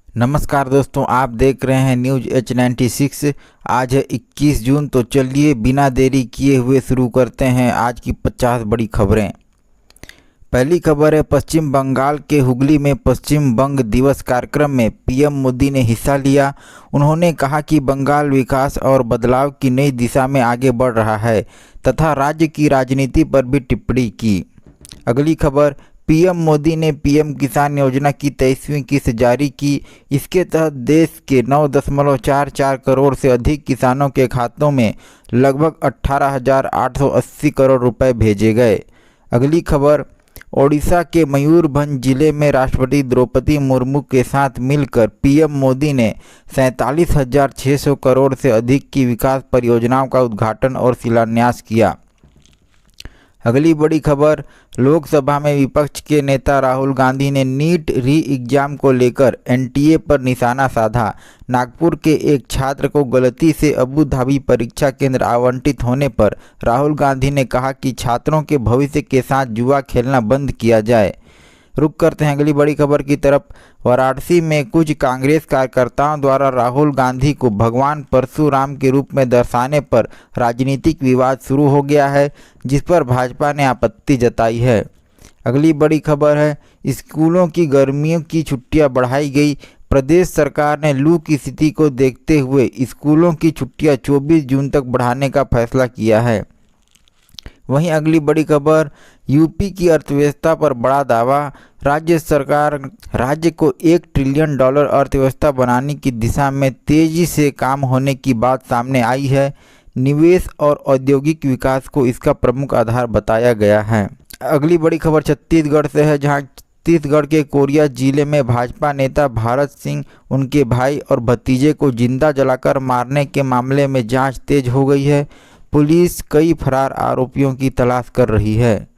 नमस्कार दोस्तों, आप देख रहे हैं न्यूज H96। आज है 21 जून। तो चलिए बिना देरी किए हुए शुरू करते हैं आज की 50 बड़ी खबरें। पहली खबर है, पश्चिम बंगाल के हुगली में पश्चिम बंग दिवस कार्यक्रम में पीएम मोदी ने हिस्सा लिया। उन्होंने कहा कि बंगाल विकास और बदलाव की नई दिशा में आगे बढ़ रहा है तथा राज्य की राजनीति पर भी टिप्पणी की। अगली खबर, पीएम मोदी ने पीएम किसान योजना की 23वीं किस्त जारी की। इसके तहत देश के 9.44 करोड़ से अधिक किसानों के खातों में लगभग 18,880 करोड़ रुपए भेजे गए। अगली खबर, ओडिशा के मयूरभंज जिले में राष्ट्रपति द्रौपदी मुर्मू के साथ मिलकर पीएम मोदी ने 47,600 करोड़ से अधिक की विकास परियोजनाओं का उद्घाटन और शिलान्यास किया। अगली बड़ी खबर, लोकसभा में विपक्ष के नेता राहुल गांधी ने नीट री एग्जाम को लेकर एनटीए पर निशाना साधा। नागपुर के एक छात्र को गलती से अबू धाबी परीक्षा केंद्र आवंटित होने पर राहुल गांधी ने कहा कि छात्रों के भविष्य के साथ जुआ खेलना बंद किया जाए। रुक करते हैं अगली बड़ी खबर की तरफ। वाराणसी में कुछ कांग्रेस कार्यकर्ताओं द्वारा राहुल गांधी को भगवान परशुराम के रूप में दर्शाने पर राजनीतिक विवाद शुरू हो गया है, जिस पर भाजपा ने आपत्ति जताई है। अगली बड़ी खबर है, स्कूलों की गर्मियों की छुट्टियां बढ़ाई गई। प्रदेश सरकार ने लू की स्थिति को देखते हुए स्कूलों की छुट्टियां 24 जून तक बढ़ाने का फैसला किया है। वहीं अगली बड़ी खबर, यूपी की अर्थव्यवस्था पर बड़ा दावा। राज्य सरकार राज्य को $1 ट्रिलियन अर्थव्यवस्था बनाने की दिशा में तेजी से काम होने की बात सामने आई है। निवेश और औद्योगिक विकास को इसका प्रमुख आधार बताया गया है। अगली बड़ी खबर छत्तीसगढ़ से है, जहां छत्तीसगढ़ के कोरिया जिले में भाजपा नेता भारत सिंह, उनके भाई और भतीजे को जिंदा जलाकर मारने के मामले में जांच तेज हो गई है। पुलिस कई फरार आरोपियों की तलाश कर रही है।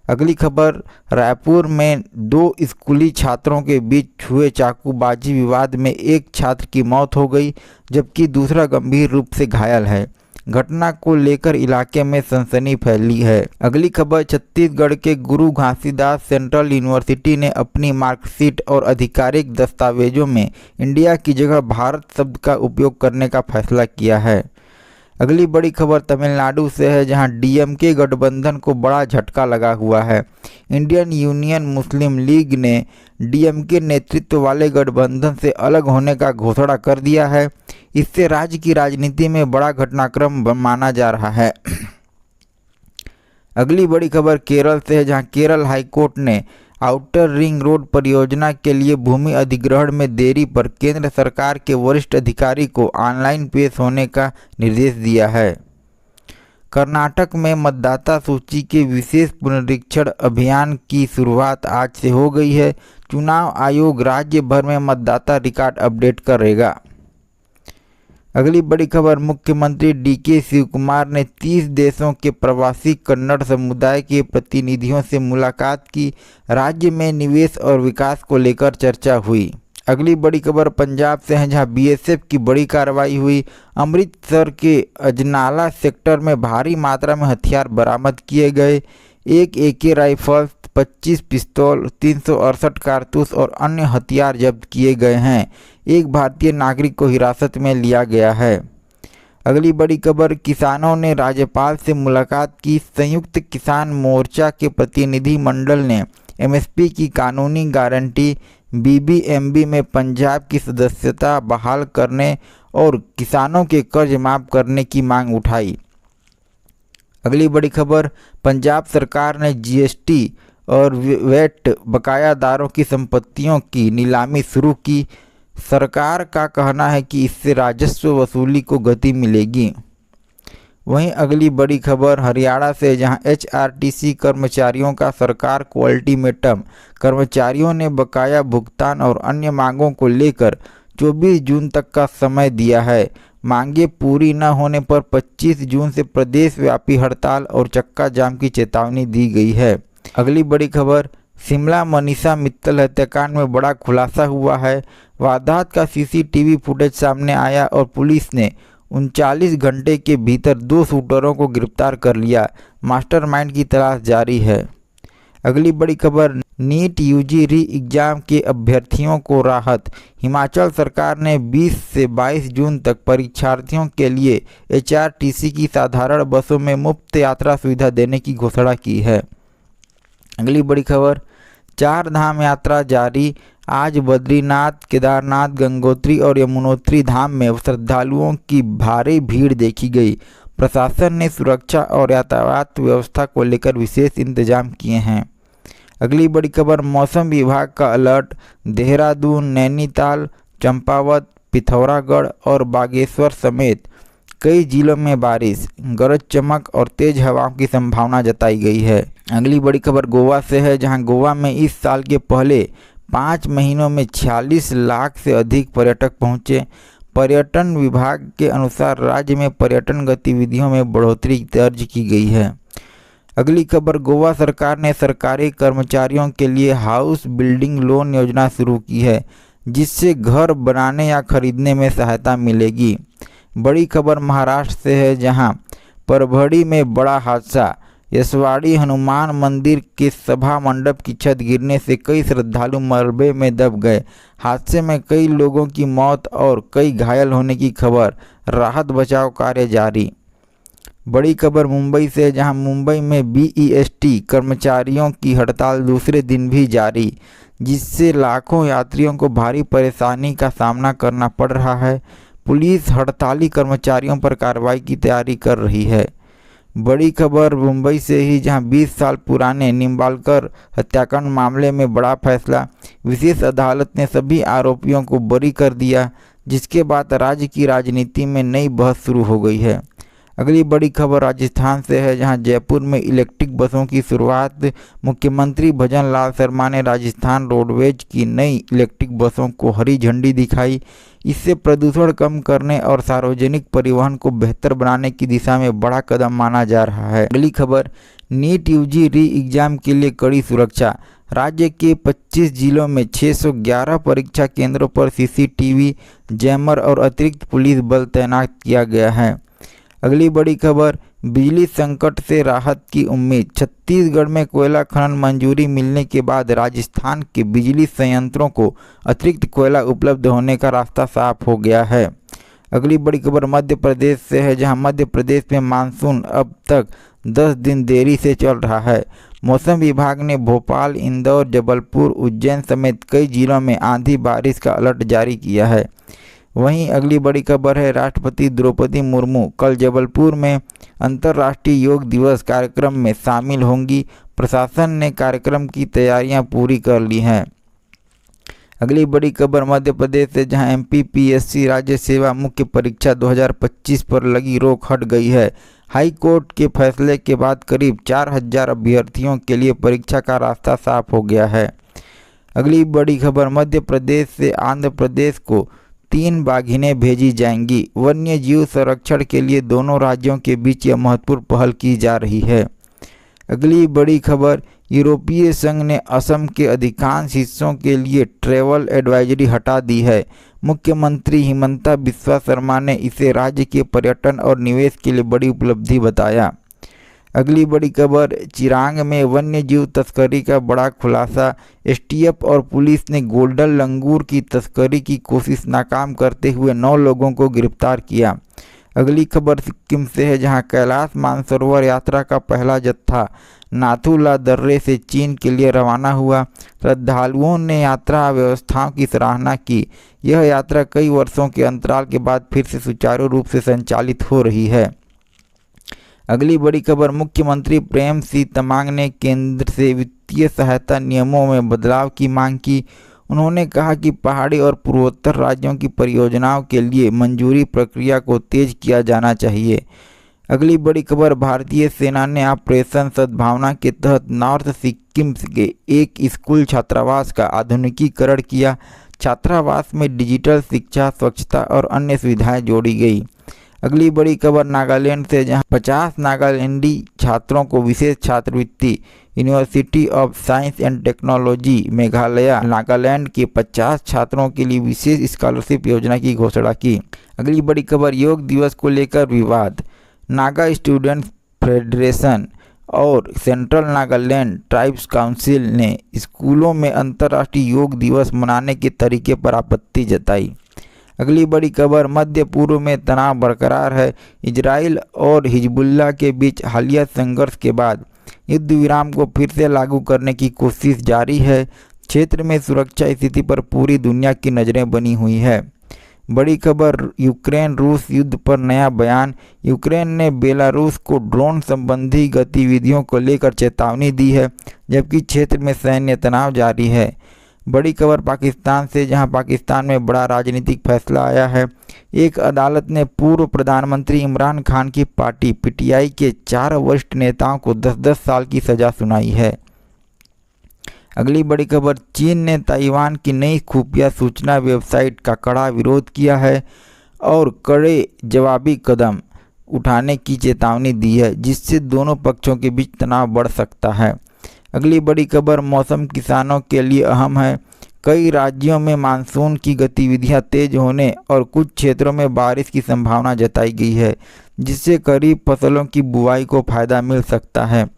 अगली खबर, रायपुर में 2 स्कूली छात्रों के बीच हुए चाकूबाजी विवाद में एक छात्र की मौत हो गई, जबकि दूसरा गंभीर रूप से घायल है। घटना को लेकर इलाके में सनसनी फैली है। अगली खबर, छत्तीसगढ़ के गुरु घासीदास सेंट्रल यूनिवर्सिटी ने अपनी मार्कशीट और आधिकारिक दस्तावेजों में इंडिया की जगह भारत शब्द का उपयोग करने का फैसला किया है। अगली बड़ी खबर तमिलनाडु से है, जहां डीएमके गठबंधन को बड़ा झटका लगा हुआ है। इंडियन यूनियन मुस्लिम लीग ने डीएमके नेतृत्व वाले गठबंधन से अलग होने का घोषणा कर दिया है। इससे राज्य की राजनीति में बड़ा घटनाक्रम माना जा रहा है। अगली बड़ी खबर केरल से है, जहां केरल हाईकोर्ट ने आउटर रिंग रोड परियोजना के लिए भूमि अधिग्रहण में देरी पर केंद्र सरकार के वरिष्ठ अधिकारी को ऑनलाइन पेश होने का निर्देश दिया है। कर्नाटक में मतदाता सूची के विशेष पुनरीक्षण अभियान की शुरुआत आज से हो गई है। चुनाव आयोग राज्य भर में मतदाता रिकॉर्ड अपडेट करेगा। अगली बड़ी खबर, मुख्यमंत्री डीके शिवकुमार ने 30 देशों के प्रवासी कन्नड़ समुदाय के प्रतिनिधियों से मुलाकात की। राज्य में निवेश और विकास को लेकर चर्चा हुई। अगली बड़ी खबर पंजाब से है, जहां बीएसएफ की बड़ी कार्रवाई हुई। अमृतसर के अजनाला सेक्टर में भारी मात्रा में हथियार बरामद किए गए। एक एके राइफल, 25 पिस्तौल, 368 कारतूस और अन्य हथियार जब्त किए गए हैं। एक भारतीय नागरिक को हिरासत में लिया गया है। अगली बड़ी खबर, किसानों ने राज्यपाल से मुलाकात की। संयुक्त किसान मोर्चा के प्रतिनिधि मंडल ने एमएसपी की कानूनी गारंटी, बीबीएमबी में पंजाब की सदस्यता बहाल करने और किसानों के कर्ज माफ करने की मांग उठाई। अगली बड़ी खबर, पंजाब सरकार ने जीएसटी और वैट बकायादारों की संपत्तियों की नीलामी शुरू की। सरकार का कहना है कि इससे राजस्व वसूली को गति मिलेगी। वहीं अगली बड़ी खबर हरियाणा से, जहां एचआरटीसी कर्मचारियों का सरकार को अल्टीमेटम। कर्मचारियों ने बकाया भुगतान और अन्य मांगों को लेकर 24 जून तक का समय दिया है। मांगे पूरी न होने पर 25 जून से प्रदेश व्यापी हड़ताल और चक्का जाम की चेतावनी दी गई है। अगली बड़ी खबर, शिमला मनीषा मित्तल हत्याकांड में बड़ा खुलासा हुआ है। वारदात का सीसीटीवी फुटेज सामने आया और पुलिस ने 39 घंटे के भीतर 2 शूटरों को गिरफ्तार कर लिया। मास्टरमाइंड की तलाश जारी है। अगली बड़ी खबर, नीट यूजी री एग्जाम के अभ्यर्थियों को राहत। हिमाचल सरकार ने 20 से 22 जून तक परीक्षार्थियों के लिए एचआरटीसी की साधारण बसों में मुफ्त यात्रा सुविधा देने की घोषणा की है। अगली बड़ी खबर, 4 धाम यात्रा जारी। आज बद्रीनाथ, केदारनाथ, गंगोत्री और यमुनोत्री धाम में श्रद्धालुओं की भारी भीड़ देखी गई। प्रशासन ने सुरक्षा और यातायात व्यवस्था को लेकर विशेष इंतजाम किए हैं। अगली बड़ी खबर, मौसम विभाग का अलर्ट। देहरादून, नैनीताल, चंपावत, पिथौरागढ़ और बागेश्वर समेत कई जिलों में बारिश, गरज चमक और तेज हवाओं की संभावना जताई गई है। अगली बड़ी खबर गोवा से है, जहां गोवा में इस साल के पहले 5 महीनों में 46 लाख से अधिक पर्यटक पहुंचे। पर्यटन विभाग के अनुसार राज्य में पर्यटन गतिविधियों में बढ़ोतरी दर्ज की गई है। अगली खबर, गोवा सरकार ने सरकारी कर्मचारियों के लिए हाउस बिल्डिंग लोन योजना शुरू की है, जिससे घर बनाने या खरीदने में सहायता मिलेगी। बड़ी खबर महाराष्ट्र से है, जहां परभणी में बड़ा हादसा। यशवाड़ी हनुमान मंदिर के सभा मंडप की छत गिरने से कई श्रद्धालु मलबे में दब गए। हादसे में कई लोगों की मौत और कई घायल होने की खबर। राहत बचाव कार्य जारी। बड़ी खबर मुंबई से, जहां मुंबई में बीईएसटी कर्मचारियों की हड़ताल दूसरे दिन भी जारी, जिससे लाखों यात्रियों को भारी परेशानी का सामना करना पड़ रहा है। पुलिस हड़ताली कर्मचारियों पर कार्रवाई की तैयारी कर रही है। बड़ी खबर मुंबई से ही, जहां 20 साल पुराने निम्बालकर हत्याकांड मामले में बड़ा फैसला। विशेष अदालत ने सभी आरोपियों को बरी कर दिया, जिसके बाद राज्य की राजनीति में नई बहस शुरू हो गई है। अगली बड़ी खबर राजस्थान से है, जहां जयपुर में इलेक्ट्रिक बसों की शुरुआत। मुख्यमंत्री भजन लाल शर्मा ने राजस्थान रोडवेज की नई इलेक्ट्रिक बसों को हरी झंडी दिखाई। इससे प्रदूषण कम करने और सार्वजनिक परिवहन को बेहतर बनाने की दिशा में बड़ा कदम माना जा रहा है। अगली खबर, नीट यूजी री एग्जाम के लिए कड़ी सुरक्षा। राज्य के 25 जिलों में 611 परीक्षा केंद्रों पर सीसीटीवी, जैमर और अतिरिक्त पुलिस बल तैनात किया गया है। अगली बड़ी खबर, बिजली संकट से राहत की उम्मीद। छत्तीसगढ़ में कोयला खनन मंजूरी मिलने के बाद राजस्थान के बिजली संयंत्रों को अतिरिक्त कोयला उपलब्ध होने का रास्ता साफ हो गया है। अगली बड़ी खबर मध्य प्रदेश से है, जहां मध्य प्रदेश में मानसून अब तक 10 दिन देरी से चल रहा है। मौसम विभाग ने भोपाल, इंदौर, जबलपुर, उज्जैन समेत कई जिलों में आंधी बारिश का अलर्ट जारी किया है। वहीं अगली बड़ी खबर है, राष्ट्रपति द्रौपदी मुर्मू कल जबलपुर में अंतर्राष्ट्रीय योग दिवस कार्यक्रम में शामिल होंगी। प्रशासन ने कार्यक्रम की तैयारियां पूरी कर ली हैं। अगली बड़ी खबर मध्य प्रदेश से, जहां एमपीपीएससी राज्य सेवा मुख्य परीक्षा 2025 पर लगी रोक हट गई है। हाई कोर्ट के फैसले के बाद करीब 4000 अभ्यर्थियों के लिए परीक्षा का रास्ता साफ हो गया है। अगली बड़ी खबर मध्य प्रदेश से आंध्र प्रदेश को 3 बाघिनें भेजी जाएंगी। वन्य जीव संरक्षण के लिए दोनों राज्यों के बीच यह महत्वपूर्ण पहल की जा रही है। अगली बड़ी खबर, यूरोपीय संघ ने असम के अधिकांश हिस्सों के लिए ट्रैवल एडवाइजरी हटा दी है। मुख्यमंत्री हिमंता बिस्वा शर्मा ने इसे राज्य के पर्यटन और निवेश के लिए बड़ी उपलब्धि बताया। अगली बड़ी खबर, चिरांग में वन्य जीव तस्करी का बड़ा खुलासा। एसटीएफ और पुलिस ने गोल्डन लंगूर की तस्करी की कोशिश नाकाम करते हुए 9 लोगों को गिरफ्तार किया। अगली खबर सिक्किम से है, जहां कैलाश मानसरोवर यात्रा का पहला जत्था नाथुला दर्रे से चीन के लिए रवाना हुआ। श्रद्धालुओं ने यात्रा व्यवस्थाओं की सराहना की। यह यात्रा कई वर्षों के अंतराल के बाद फिर से सुचारू रूप से संचालित हो रही है। अगली बड़ी खबर, मुख्यमंत्री प्रेम सिंह तमांग ने केंद्र से वित्तीय सहायता नियमों में बदलाव की मांग की। उन्होंने कहा कि पहाड़ी और पूर्वोत्तर राज्यों की परियोजनाओं के लिए मंजूरी प्रक्रिया को तेज किया जाना चाहिए। अगली बड़ी खबर, भारतीय सेना ने ऑपरेशन सद्भावना के तहत नॉर्थ सिक्किम के एक स्कूल छात्रावास का आधुनिकीकरण किया। छात्रावास में डिजिटल शिक्षा, स्वच्छता और अन्य सुविधाएं जोड़ी गई। अगली बड़ी खबर नागालैंड से, जहां 50 नागालैंडी छात्रों को विशेष छात्रवृत्ति। University of science and technology Meghalaya Nagaland के 50 छात्रों के लिए विशेष स्कॉलरशिप योजना की घोषणा की। अगली बड़ी खबर, योग दिवस को लेकर विवाद। नागा स्टूडेंट फेडरेशन और सेंट्रल नागालैंड ट्राइब्स काउंसिल ने स्कूलों में अंतर्राष्ट्रीय योग दिवस मनाने के तरीके पर आपत्ति जताई। अगली बड़ी खबर, मध्य पूर्व में तनाव बरकरार है। इजराइल और हिजबुल्लाह के बीच हालिया संघर्ष के बाद युद्ध विराम को फिर से लागू करने की कोशिश जारी है। क्षेत्र में सुरक्षा स्थिति पर पूरी दुनिया की नज़रें बनी हुई है। बड़ी खबर, यूक्रेन रूस युद्ध पर नया बयान। यूक्रेन ने बेलारूस को ड्रोन संबंधी गतिविधियों को लेकर चेतावनी दी है, जबकि क्षेत्र में सैन्य तनाव जारी है। बड़ी खबर पाकिस्तान से, जहां पाकिस्तान में बड़ा राजनीतिक फैसला आया है। एक अदालत ने पूर्व प्रधानमंत्री इमरान खान की पार्टी पीटीआई के 4 वरिष्ठ नेताओं को 10-10 साल की सजा सुनाई है। अगली बड़ी खबर, चीन ने ताइवान की नई खुफिया सूचना वेबसाइट का कड़ा विरोध किया है और कड़े जवाबी कदम उठाने की चेतावनी दी है, जिससे दोनों पक्षों के बीच तनाव बढ़ सकता है। अगली बड़ी खबर, मौसम किसानों के लिए अहम है। कई राज्यों में मानसून की गतिविधियां तेज होने और कुछ क्षेत्रों में बारिश की संभावना जताई गई है, जिससे खरीफ फसलों की बुआई को फायदा मिल सकता है।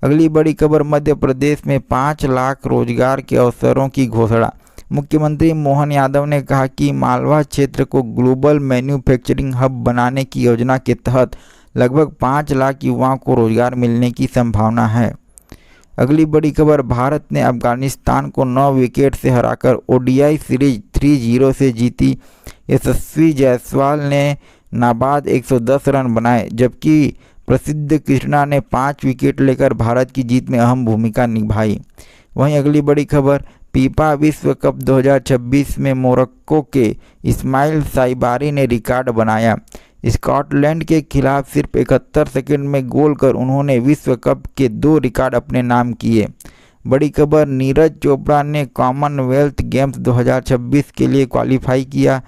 अगली बड़ी खबर, मध्य प्रदेश में 5 लाख रोजगार के अवसरों की घोषणा। मुख्यमंत्री मोहन यादव ने कहा कि मालवा क्षेत्र को ग्लोबल मैन्युफैक्चरिंग हब बनाने की योजना के तहत लगभग 5 लाख युवाओं को रोजगार मिलने की संभावना है। अगली बड़ी खबर, भारत ने अफगानिस्तान को 9 विकेट से हराकर ओडीआई सीरीज 3-0 से जीती। यशस्वी जायसवाल ने नाबाद 110 रन बनाए, जबकि प्रसिद्ध कृष्णा ने 5 विकेट लेकर भारत की जीत में अहम भूमिका निभाई। वहीं अगली बड़ी खबर, फीफा विश्व कप 2026 में मोरक्को के इस्माइल साइबारी ने रिकॉर्ड बनाया। स्कॉटलैंड के खिलाफ सिर्फ 71 सेकंड में गोल कर उन्होंने विश्व कप के 2 रिकॉर्ड अपने नाम किए। बड़ी खबर, नीरज चोपड़ा ने कॉमनवेल्थ गेम्स 2026 के लिए क्वालिफाई किया।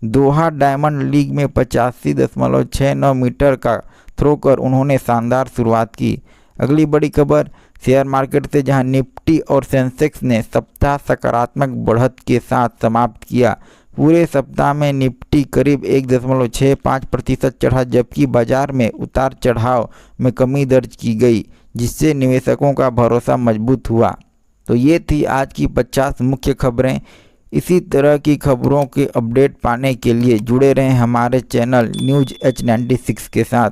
दोहा डायमंड लीग में 85.69 मीटर का थ्रो कर उन्होंने शानदार शुरुआत की। अगली बड़ी खबर, शेयर मार्केट से, जहां निफ्टी और सेंसेक्स ने सप्ताह सकारात्मक बढ़त के साथ समाप्त किया। पूरे सप्ताह में निफ्टी करीब 1.65% चढ़ा, जबकि बाजार में उतार चढ़ाव में कमी दर्ज की गई, जिससे निवेशकों का भरोसा मजबूत हुआ। तो ये थी आज की 50 मुख्य खबरें। इसी तरह की खबरों के अपडेट पाने के लिए जुड़े रहें हमारे चैनल न्यूज़ H96 के साथ।